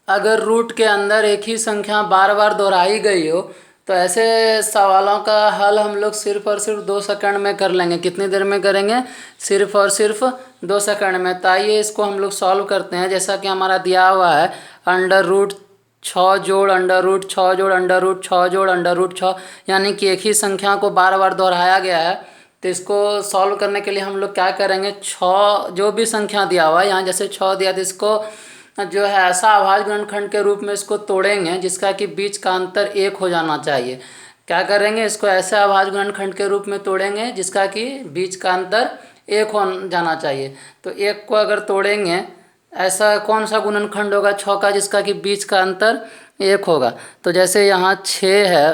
अगर रूट के अंदर एक ही संख्या बार बार दोहराई गई हो तो ऐसे सवालों का हल हम लोग सिर्फ और सिर्फ 2 सेकंड में कर लेंगे। कितनी देर में करेंगे? सिर्फ और सिर्फ 2 सेकंड में। तो आइए इसको हम लोग सॉल्व करते हैं। जैसा कि हमारा दिया हुआ है अंडर रूट 6 जोड़ अंडर रूट 6 जोड़ अंडर रूट 6 जोड़ अंडर रूट 6, यानी कि एक ही संख्या को बार बार दोहराया गया है। तो इसको सॉल्व करने के लिए हम लोग क्या करेंगे, 6 जो भी संख्या दिया हुआ है, यहाँ जैसे 6 दिया तो इसको जो है ऐसा अभाज्य गुणनखंड के रूप में इसको तोड़ेंगे जिसका कि बीच का अंतर 1 हो जाना चाहिए। क्या करेंगे, इसको ऐसे अभाज्य गुणनखंड के रूप में तोड़ेंगे जिसका कि बीच का अंतर 1 हो जाना चाहिए। तो 1 को अगर तोड़ेंगे, ऐसा कौन सा गुणनखंड होगा 6 का जिसका कि बीच का अंतर 1 होगा? तो जैसे यहाँ 6 है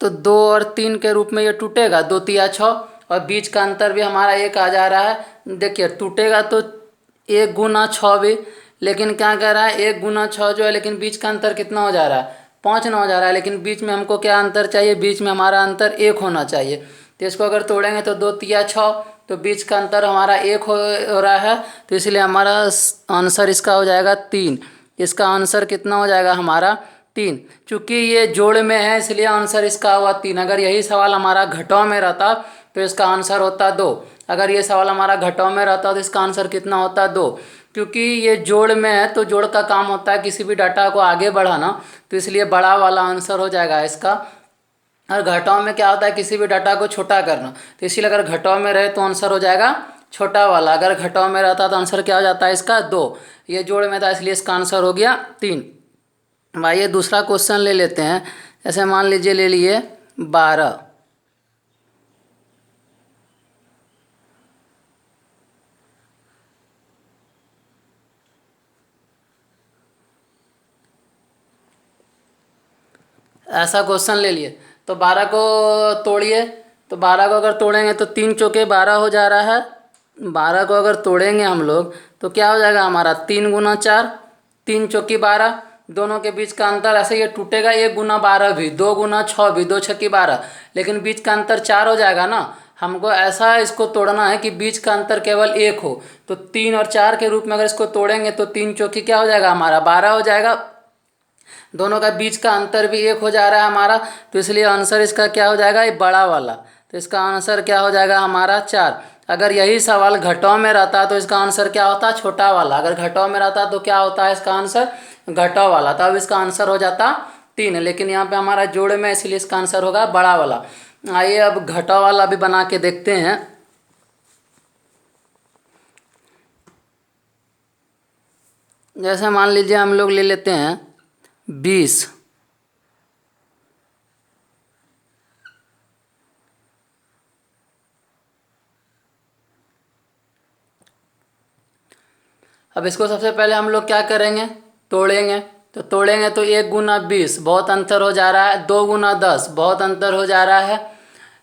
तो 2 और 3 के रूप में ये टूटेगा, 2 तिया 6, और बीच का अंतर भी हमारा 1 आ जा रहा है। देखिए टूटेगा तो 1 गुना 6 भी, लेकिन क्या कह रहा है 1 गुना 6 जो है, लेकिन बीच का अंतर कितना हो जा रहा है, 5 ना हो जा रहा है। लेकिन बीच में हमको क्या अंतर चाहिए, बीच में हमारा अंतर 1 होना चाहिए। तो इसको अगर तोड़ेंगे तो 2 तिया 6, तो बीच का अंतर हमारा 1 हो रहा है, तो इसलिए हमारा आंसर इसका हो जाएगा 3। इसका आंसर कितना हो जाएगा हमारा 3। चूँकि ये जोड़ में है इसलिए आंसर इसका हुआ 3। अगर यही सवाल हमारा घटाव में रहता तो इसका आंसर होता 2। अगर ये सवाल हमारा घटाव में रहता तो इसका आंसर कितना होता 2। क्योंकि ये जोड़ में है तो जोड़ का काम होता है किसी भी डाटा को आगे बढ़ाना, तो इसलिए बड़ा वाला आंसर हो जाएगा इसका। और घटाव में क्या होता है, किसी भी डाटा को छोटा करना, तो इसलिए अगर घटाव में रहे तो आंसर हो जाएगा छोटा वाला। अगर घटाव में रहता तो आंसर क्या हो जाता है इसका 2। ये जोड़ में था इसलिए इसका आंसर हो गया 3। आइए दूसरा क्वेश्चन ले लेते हैं। ऐसे मान लीजिए ले लिए 12। ऐसा क्वेश्चन ले लिए तो 12 को तोड़िए। तो 12 को अगर तोड़ेंगे तो 3 चौके 12 हो जा रहा है। 12 को अगर तोड़ेंगे हम लोग तो क्या हो जाएगा हमारा 3 गुना 4, 3 चौकी 12, दोनों के बीच का अंतर ऐसे ये टूटेगा 1 गुना 12 भी, 2 गुना 6 भी, 2 छक्की 12, लेकिन बीच का अंतर 4 हो जाएगा ना। हमको ऐसा इसको तोड़ना है कि बीच का अंतर केवल 1 हो। तो 3 और 4 के रूप में अगर इसको तोड़ेंगे तो 3 चौकी क्या हो जाएगा हमारा 12 हो जाएगा। दोनों का बीच का अंतर भी 1 हो जा रहा है हमारा, तो इसलिए आंसर इसका क्या हो जाएगा, ये बड़ा वाला। तो इसका आंसर क्या हो जाएगा हमारा 4। अगर यही सवाल घटाव में रहता तो इसका आंसर क्या होता, छोटा वाला। अगर घटाव में रहता तो क्या होता है इसका आंसर, घटाव वाला। तब इसका आंसर हो जाता 3, लेकिन यहाँ पे हमारा जोड़ में इसलिए इसका आंसर होगा बड़ा वाला। आइए अब घटाव वाला भी बना के देखते हैं। जैसे मान लीजिए हम लोग ले लेते हैं 20। अब इसको सबसे पहले हम लोग क्या करेंगे, तोड़ेंगे। तो तोड़ेंगे तो 1 गुना 20 बहुत अंतर हो जा रहा है, 2 गुना 10 बहुत अंतर हो जा रहा है।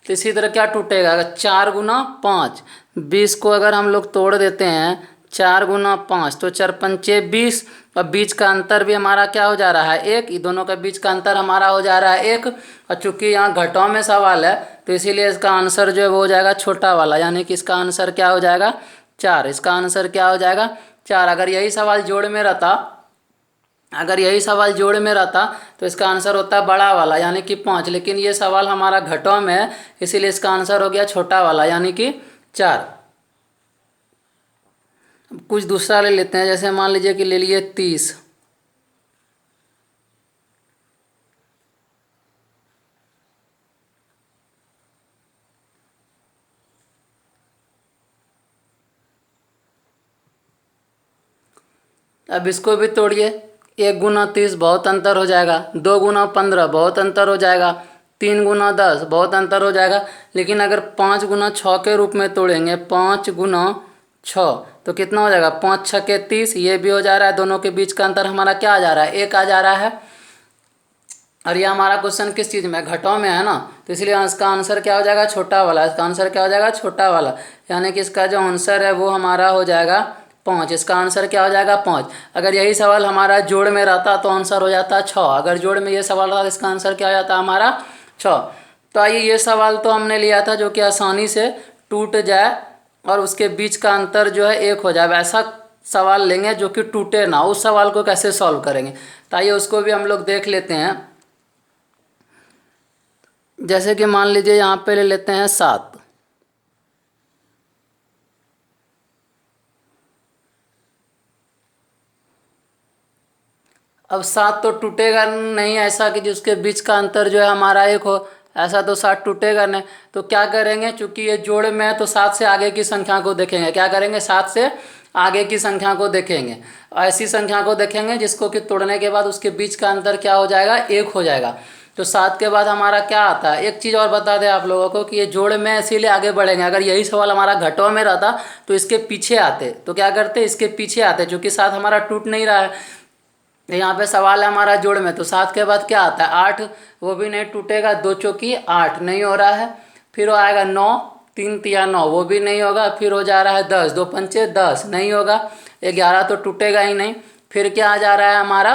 तो इसी तरह क्या टूटेगा, अगर 4 गुना 5, 20 को अगर हम लोग तोड़ देते हैं 4 गुना 5 तो 4 पंचे 20, और बीच का अंतर भी हमारा क्या हो जा रहा है 1। दोनों का बीच का अंतर हमारा हो जा रहा है 1। और चूंकि यहाँ घटाव में सवाल है तो इसीलिए इसका आंसर जो है वो हो जाएगा छोटा वाला, यानी कि इसका आंसर क्या हो जाएगा 4। इसका आंसर क्या हो जाएगा 4। अगर यही सवाल जोड़ में रहता तो इसका आंसर होता बड़ा वाला यानी कि 5, लेकिन ये सवाल हमारा घटाव में है इसीलिए इसका आंसर हो गया छोटा वाला यानी कि 4। कुछ दूसरा ले लेते हैं। जैसे मान लीजिए कि ले लिए 30। अब इसको भी तोड़िए। 1 गुना 30 बहुत अंतर हो जाएगा, 2 गुना 15 बहुत अंतर हो जाएगा, 3 गुना 10 बहुत अंतर हो जाएगा। लेकिन अगर 5 गुना 6 के रूप में तोड़ेंगे, 5 गुना 6 तो कितना हो जाएगा 5 छक्के 30, ये भी हो जा रहा है। दोनों के बीच का अंतर हमारा क्या आ जा रहा है 1 आ जा रहा है। और ये हमारा क्वेश्चन किस चीज़ में, घटाव में है ना, तो इसलिए इसका आंसर क्या हो जाएगा छोटा वाला। इसका आंसर क्या हो जाएगा छोटा वाला, यानी कि इसका जो आंसर है वो हमारा हो जाएगा 5। इसका आंसर क्या हो जाएगा 5। अगर यही सवाल हमारा जोड़ में रहता तो आंसर हो जाता 6। अगर जोड़ में ये सवाल रहा तो इसका आंसर क्या हो जाता हमारा 6। तो आइए ये सवाल तो हमने लिया था जो कि आसानी से टूट जाए और उसके बीच का अंतर जो है 1 हो जाए, ऐसा सवाल लेंगे जो कि टूटे ना, उस सवाल को कैसे सॉल्व करेंगे, तो आइए उसको भी हम लोग देख लेते हैं। जैसे कि मान लीजिए यहाँ पे ले लेते हैं 7। अब 7 तो टूटेगा नहीं ऐसा कि जिसके बीच का अंतर जो है हमारा 1 हो, ऐसा तो 7 टूटेगा नहीं। तो क्या करेंगे, चूंकि ये जोड़ में है तो 7 से आगे की संख्या को देखेंगे। क्या करेंगे, 7 से आगे की संख्या को देखेंगे, ऐसी संख्या को देखेंगे जिसको कि तोड़ने के बाद उसके बीच का अंतर क्या हो जाएगा, 1 हो जाएगा। तो 7 के बाद हमारा क्या आता है। एक चीज़ और बता दें आप लोगों को कि ये जोड़ में इसीलिए आगे बढ़ेंगे, अगर यही सवाल हमारा घटों में रहता तो इसके पीछे आते। तो क्या करते, इसके पीछे आते, चूँकि 7 हमारा टूट नहीं रहा है। यहाँ पे सवाल है हमारा जोड़ में, तो 7 के बाद क्या आता है, 8, वो भी नहीं टूटेगा, 2 चौकी 8 नहीं हो रहा है। फिर वो आएगा 9, 3 तिया 9, वो भी नहीं होगा। फिर हो जा रहा है 10, 2 पंचे 10 नहीं होगा। 11 तो टूटेगा ही नहीं। फिर क्या आ जा रहा है हमारा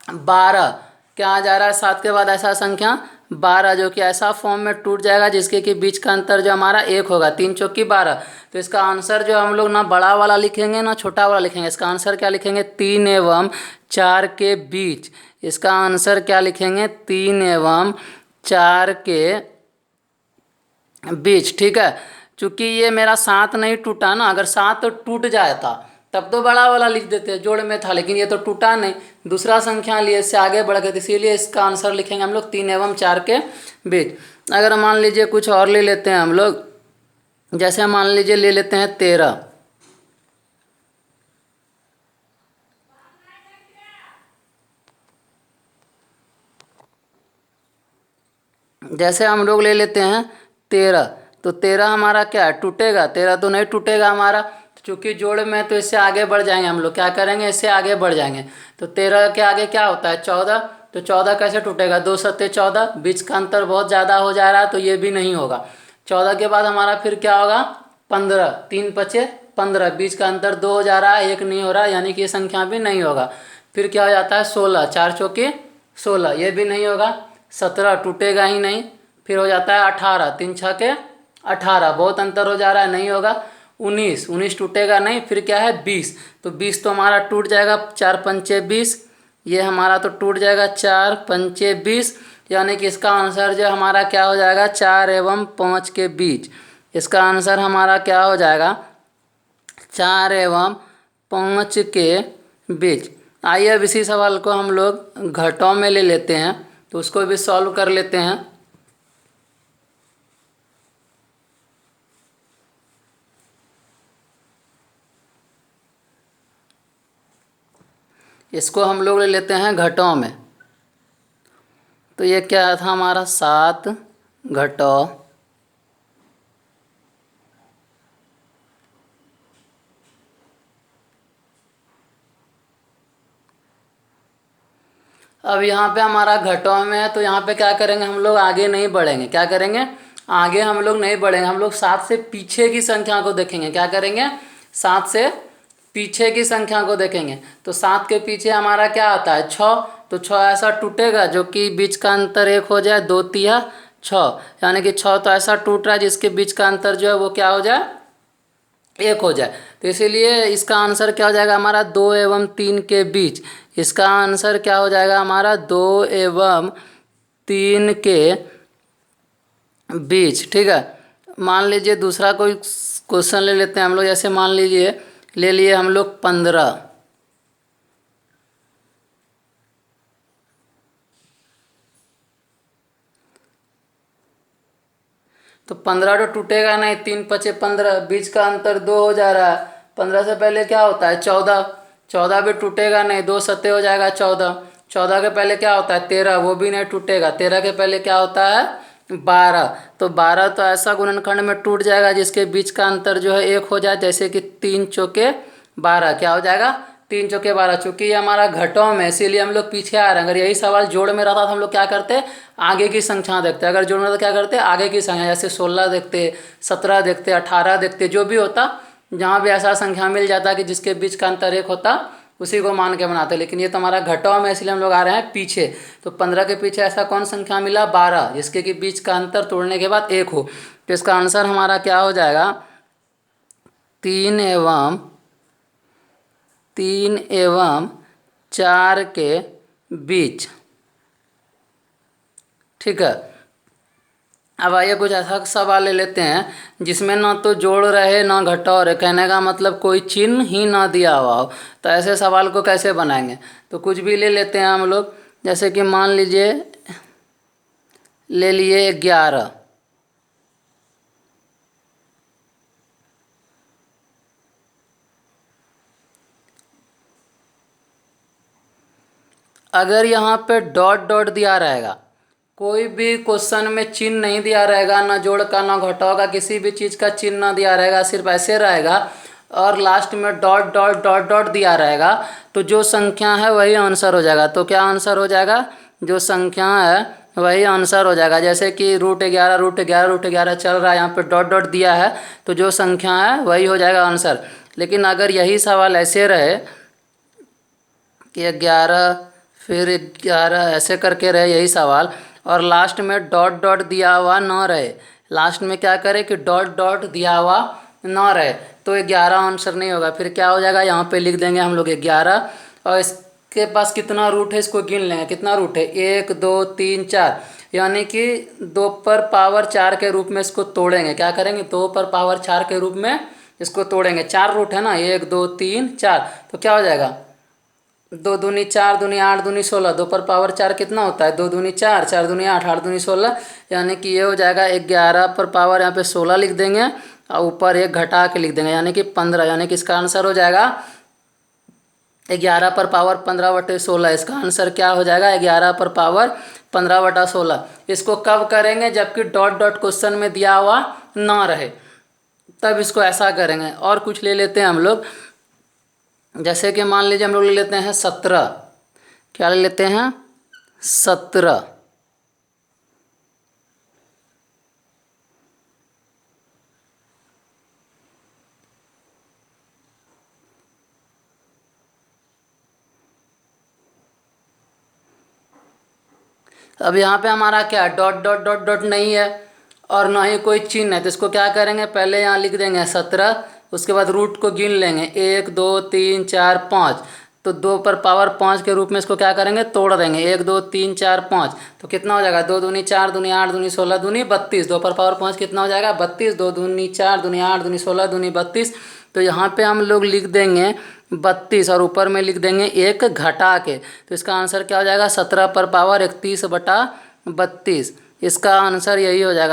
12, क्या आ जा रहा है 7 के बाद ऐसा संख्या 12, जो कि ऐसा फॉर्म में टूट जाएगा जिसके कि बीच का अंतर जो हमारा 1 होगा। 3 चौकी 12। तो इसका आंसर जो हम लोग ना बड़ा वाला लिखेंगे ना छोटा वाला लिखेंगे। इसका आंसर क्या लिखेंगे, 3 एवं 4 के बीच। इसका आंसर क्या लिखेंगे, 3 एवं 4 के बीच। ठीक है, चूँकि ये मेरा 7 नहीं टूटा ना, अगर 7 टूट जाता तब तो बड़ा वाला लिख देते, जोड़ में था, लेकिन ये तो टूटा नहीं, दूसरा संख्या लिए, इससे आगे बढ़ गए, इसीलिए इसका आंसर लिखेंगे हम लोग 3 एवं 4 के बीच। अगर मान लीजिए कुछ और ले लेते हैं हम लोग, जैसे मान लीजिए ले लेते हैं 13। जैसे हम लोग ले लेते हैं 13, तो 13 हमारा क्या है, टूटेगा, 13 तो नहीं टूटेगा हमारा, चूँकि जोड़ में, तो इससे आगे बढ़ जाएंगे हम लोग। क्या करेंगे, इससे आगे बढ़ जाएंगे। तो 13 के आगे क्या होता है, 14। तो 14 कैसे टूटेगा, 2 सत्ते 14, बीच का अंतर बहुत ज़्यादा हो जा रहा है, तो ये भी नहीं होगा। 14 के बाद हमारा फिर क्या होगा, 15, 3 पचे 15, बीच का अंतर 2 हो जा रहा है, 1 नहीं हो रहा, यानी कि ये संख्या भी नहीं होगा। फिर क्या हो जाता है 16, 4 चौके 16, ये भी नहीं होगा। 17 टूटेगा ही नहीं। फिर हो जाता है 18, 3 छके 18, बहुत अंतर हो जा रहा है, नहीं होगा। 19, 19 टूटेगा नहीं। फिर क्या है 20, तो 20 तो हमारा टूट जाएगा, 4 पंचे 20, ये हमारा तो टूट जाएगा, 4 पंचे 20, यानी कि इसका आंसर जो हमारा क्या हो जाएगा, 4 एवं 5 के बीच। इसका आंसर हमारा क्या हो जाएगा, 4 एवं 5 के बीच। आइए अब इसी सवाल को हम लोग घटों में ले लेते हैं, तो उसको भी सॉल्व कर लेते हैं। इसको हम लोग ले लेते हैं घटों में। तो ये क्या था हमारा, 7 घटों। अब यहाँ पे हमारा घटों में है, तो यहाँ पे क्या करेंगे हम लोग, आगे नहीं बढ़ेंगे। क्या करेंगे, आगे हम लोग नहीं बढ़ेंगे, हम लोग 7 से पीछे की संख्या को देखेंगे। क्या करेंगे, 7 से पीछे की संख्या को देखेंगे। तो 7 के पीछे हमारा क्या आता है, 6। तो 6 ऐसा टूटेगा जो कि बीच का अंतर 1 हो जाए, 2 तिया 6, यानी कि 6 तो ऐसा टूट रहा है जिसके बीच का अंतर जो है वो क्या हो जाए, 1 हो जाए। तो इसीलिए इसका आंसर क्या हो जाएगा हमारा, 2 एवं 3 के बीच। इसका आंसर क्या हो जाएगा हमारा, 2 एवं 3 के बीच। ठीक है, मान लीजिए दूसरा कोई क्वेश्चन ले लेते हैं हम लोग। जैसे मान लीजिए ले लिए हम लोग 15। तो 15 तो टूटेगा नहीं, 3 पचे 15, बीच का अंतर 2 हो जा रहा है। 15 से पहले क्या होता है 14, 14 भी टूटेगा नहीं, 2 सत्ते हो जाएगा 14। 14 के पहले क्या होता है 13, वो भी नहीं टूटेगा। 13 के पहले क्या होता है 12, तो 12 तो ऐसा गुणनखंड में टूट जाएगा जिसके बीच का अंतर जो है 1 हो जाए, जैसे कि 3 चौके 12, क्या हो जाएगा 3 चौके 12। चूँकि ये हमारा घटों में, इसीलिए हम लोग पीछे आ रहे हैं। अगर यही सवाल जोड़ में रहता तो हम लोग क्या करते, आगे की संख्या देखते। अगर जोड़ में तो क्या करते, आगे की संख्या, जैसे 16 देखते, 17 देखते, 18 देखते, जो भी होता, जहाँ भी ऐसा संख्या मिल जाता कि जिसके बीच का अंतर 1 होता, उसी को मान के बनाते। लेकिन ये तो हमारा घटों में, इसलिए हम लोग आ रहे हैं पीछे। तो 15 के पीछे ऐसा कौन संख्या मिला, 12, जिसके कि बीच का अंतर तोड़ने के बाद 1 हो। तो इसका आंसर हमारा क्या हो जाएगा, 3 एवं 3 एवं 4 के बीच। ठीक है, अब आइए कुछ ऐसा सवाल ले लेते हैं जिसमें ना तो जोड़ रहे ना घटाव रहे, कहने का मतलब कोई चिन्ह ही ना दिया हुआ हो। तो ऐसे सवाल को कैसे बनाएंगे? तो कुछ भी ले लेते हैं हम लोग, जैसे कि मान लीजिए ले लिए 11, अगर यहाँ पे डॉट डॉट दिया रहेगा, कोई भी क्वेश्चन में चिन्ह नहीं दिया रहेगा, ना जोड़ का ना घटाव का, किसी भी चीज़ का चिन्ह ना दिया रहेगा, सिर्फ ऐसे रहेगा और लास्ट में डॉट डॉट डॉट डॉट दिया रहेगा, तो जो संख्या है वही आंसर हो जाएगा। तो क्या आंसर हो जाएगा? जो संख्या है वही आंसर हो जाएगा। जैसे कि √11 √11 √11 चल रहा है, यहाँ पे डॉट डॉट दिया है, तो जो संख्या है वही हो जाएगा आंसर। लेकिन अगर यही सवाल ऐसे रहे कि 11 फिर 11 ऐसे करके रहे यही सवाल, और लास्ट में डॉट डॉट दिया हुआ ना रहे, लास्ट में क्या करें कि डॉट डॉट दिया हुआ ना रहे, तो 11 आंसर नहीं होगा। फिर क्या हो जाएगा? यहाँ पे लिख देंगे हम लोग 11, और इसके पास कितना रूट है इसको गिन लेंगे, कितना रूट है? 1 2 3 4, यानी कि 2 पर पावर 4 के रूप में इसको तोड़ेंगे। क्या करेंगे? 2 पर पावर 4 के रूप में इसको तोड़ेंगे। 4 रूट है ना, 1 2 3 4, तो क्या हो जाएगा? 2 दूनी 4 दूनी 8 दूनी 16, 2 पर पावर 4 कितना होता है? 2 दूनी 4 4 दूनी 8 8 दूनी 16, यानी कि ये हो जाएगा 11 पर पावर यहाँ पे 16 लिख देंगे और ऊपर 1 घटा के लिख देंगे, यानी कि 15, यानी कि इसका आंसर हो जाएगा 11 पर पावर 15/16। इसका आंसर क्या हो जाएगा? 11 पर पावर 15/16। इसको कब करेंगे? जबकि डॉट डॉट क्वेश्चन में दिया हुआ ना रहे, तब इसको ऐसा करेंगे। और कुछ ले लेते हैं हम लोग, जैसे कि मान लीजिए हम लोग ले लेते हैं 17। क्या ले लेते हैं? 17। अब यहाँ पे हमारा क्या डॉट डॉट डॉट डॉट नहीं है और ना ही कोई चिन्ह है, तो इसको क्या करेंगे? पहले यहाँ लिख देंगे 17, उसके बाद रूट को गिन लेंगे 1 2 3 4 5, तो 2 पर पावर 5 के रूप में इसको क्या करेंगे? तोड़ देंगे। 1 2 3 4 5, तो कितना हो जाएगा? 2 दूनी 4 दूनी 8 दूनी 16 दूनी 32, 2 पर पावर 5 कितना हो जाएगा? 32, 2 दूनी 4 दूनी 8 दूनी 16 दूनी 32, तो यहाँ पे हम लोग लिख देंगे 32 और ऊपर में लिख देंगे 1 घटा के, तो इसका आंसर क्या हो जाएगा? 17 पर पावर 31/32। इसका आंसर यही हो जाएगा।